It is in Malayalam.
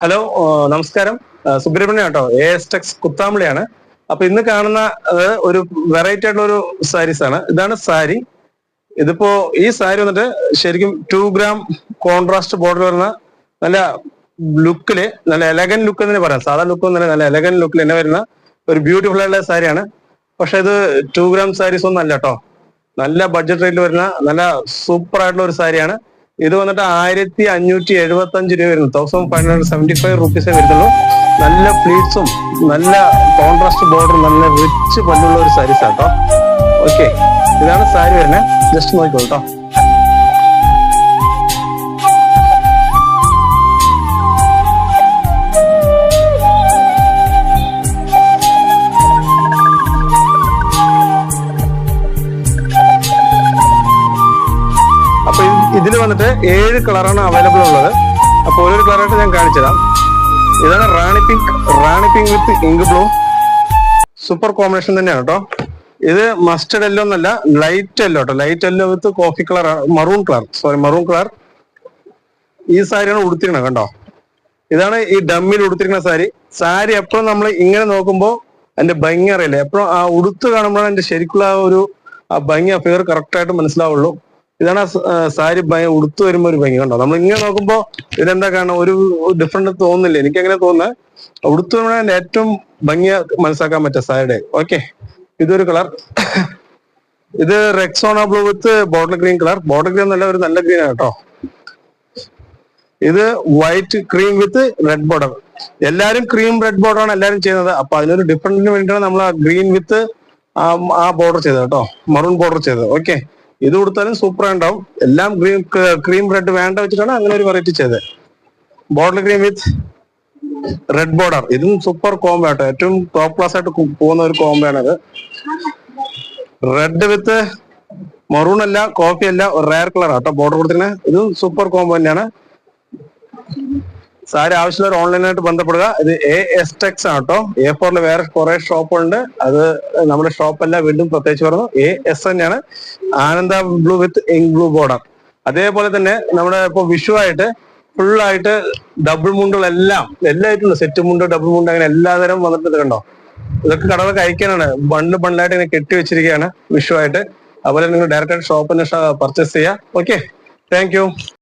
ഹലോ, നമസ്കാരം. സുബ്രഹ്മണ്യം കേട്ടോ, ടെക്സ് കുത്താമ്പളിയാണ്. അപ്പൊ ഇന്ന് കാണുന്ന ഒരു വെറൈറ്റി ആയിട്ടുള്ള ഒരു സാരീസ് ആണ്. ഇതാണ് സാരി. ഇതിപ്പോ ഈ സാരി വന്നിട്ട് ശരിക്കും 2 ഗ്രാം കോൺട്രാസ്റ്റ് ബോർഡർ വരുന്ന നല്ല ലുക്കില്, നല്ല എലഗൻ ലുക്ക് എന്ന് പറയാം. സാധാ ലുക്ക് ഒന്നല്ല, നല്ല എലഗൻ ലുക്കിൽ തന്നെ വരുന്ന ഒരു ബ്യൂട്ടിഫുൾ ആയിട്ടുള്ള സാരിയാണ്. പക്ഷെ ഇത് 2 ഗ്രാം സാരീസ് ഒന്നും അല്ല കേട്ടോ. നല്ല ബഡ്ജറ്റ് റേറ്റിൽ വരുന്ന നല്ല സൂപ്പർ ആയിട്ടുള്ള ഒരു സാരിയാണ്. ഇത് വന്നിട്ട് 1575 രൂപ വരുന്നു. 1575 റുപ്പീസേ വരുന്നുള്ളൂ. നല്ല പ്ലീറ്റ്സും നല്ല കോൺട്രാസ്റ്റ് ബോർഡറും നല്ല റിച്ച് പല്ലുള്ള ഒരു സാരീസ് ആട്ടോ. ഓക്കെ, ഇതാണ് സാരി വരുന്നത്. ജസ്റ്റ് നോക്കിക്കോളൂ കേട്ടോ. അപ്പൊ ഇതിൽ വന്നിട്ട് 7 കളറാണ് അവൈലബിൾ ഉള്ളത്. അപ്പൊ ഓരോ കളറായിട്ട് ഞാൻ കാണിച്ചുതരാം. ഇതാണ് rani pink with ink blue. Super combination തന്നെയാണ് കേട്ടോ. ഇത് മസ്റ്റർഡ് യെല്ലോ എന്നല്ല, ലൈറ്റ് യെല്ലോ കേട്ടോ. Light yellow with coffee colour, maroon colour. ഈ സാരിയാണ് ഉടുത്തിരിക്കണത് കണ്ടോ. ഇതാണ് ഈ ഡമ്മിൽ ഉടുത്തിരിക്കുന്ന സാരി. എപ്പോഴും നമ്മൾ ഇങ്ങനെ നോക്കുമ്പോൾ അതിന്റെ ഭംഗി അറിയില്ല. എപ്പോഴും ആ ഉടുത്ത് കാണുമ്പോഴാണ് അതിന്റെ ശരിക്കുള്ള ആ ഭംഗി, ആ ഫിഗർ കറക്റ്റ് ആയിട്ട് മനസ്സിലാവുള്ളൂ. ഇതാണ് സാരി ഉടുത്തു വരുമ്പോ ഒരു ഭംഗി കണ്ടോ. നമ്മൾ ഇങ്ങനെ നോക്കുമ്പോ ഇതെന്താ കാണാം, ഒരു ഡിഫറെന്റ് തോന്നുന്നില്ല. എനിക്ക് അങ്ങനെ തോന്നുന്നത് ഉടുത്തു വരുമ്പോഴാണ് ഏറ്റവും ഭംഗി മനസ്സിലാക്കാൻ പറ്റുക സാരിയുടെ. ഓക്കെ, ഇതൊരു കളർ. ഇത് റെക്സോണ ബ്ലൂ വിത്ത് bottle green colour. Bottle green നല്ല ഒരു നല്ല ഗ്രീൻ ആണ് കേട്ടോ. ഇത് white cream with red border. എല്ലാരും ക്രീം റെഡ് ബോർഡർ ആണ് എല്ലാരും ചെയ്യുന്നത്. അപ്പൊ അതിനൊരു ഡിഫറൻറ്റിന് വേണ്ടിയിട്ടാണ് നമ്മൾ ആ ഗ്രീൻ വിത്ത് ആ ബോർഡർ ചെയ്തത് കേട്ടോ, മറൂൺ ബോർഡർ ചെയ്തത്. ഓക്കെ, ഇത് കൊടുത്താലും സൂപ്പർ ഉണ്ടാവും. എല്ലാം ക്രീം റെഡ് വേണ്ട വെച്ചിട്ടാണ് അങ്ങനെ ഒരു വെറൈറ്റി ചെയ്തത്. Bottle green with red border. ഇതും സൂപ്പർ കോംബോ ആട്ടോ. ഏറ്റവും ടോപ്പ് ക്ലാസ് ആയിട്ട് പോകുന്ന ഒരു കോംബോ ആണ് ഇത്. റെഡ് വിത്ത് മറൂൺ അല്ല, കോഫി അല്ല, ഒരു റയർ കളർ ആട്ടോ ബോർഡർ കൊടുത്തിരിക്കുന്നത്. ഇതും സൂപ്പർ കോംബോ തന്നെയാണ്. സാരി ആവശ്യമുള്ളവർ ഓൺലൈനായിട്ട് ബന്ധപ്പെടുക. ഇത് ടെക്സ് ആണ് കേട്ടോ. A4 വേറെ കുറെ ഷോപ്പുണ്ട്. അത് നമ്മുടെ ഷോപ്പല്ല, വീണ്ടും പ്രത്യേകിച്ച് പറഞ്ഞു. AS തന്നെയാണ്. Ananda blue with ink blue border. അതേപോലെ തന്നെ നമ്മുടെ ഇപ്പൊ വിഷു ആയിട്ട് ഫുള്ളായിട്ട് ഡബിൾ മുണ്ടുകളെല്ലാം എല്ലായിട്ടുള്ള സെറ്റ് മുണ്ട്, ഡബിൾ മുണ്ട്, അങ്ങനെ എല്ലാതരം വന്നിട്ട് കണ്ടോ. ഇതൊക്കെ കടകളൊക്കെ അയക്കാനാണ്. ബണ്ടിലായിട്ട് ഇങ്ങനെ കെട്ടി വെച്ചിരിക്കുകയാണ് വിഷു ആയിട്ട്. അതുപോലെ നിങ്ങൾ ഡയറക്റ്റ് ആയിട്ട് ഷോപ്പിൽ നിന്ന് പർച്ചേസ് ചെയ്യാം. Okay, thank you.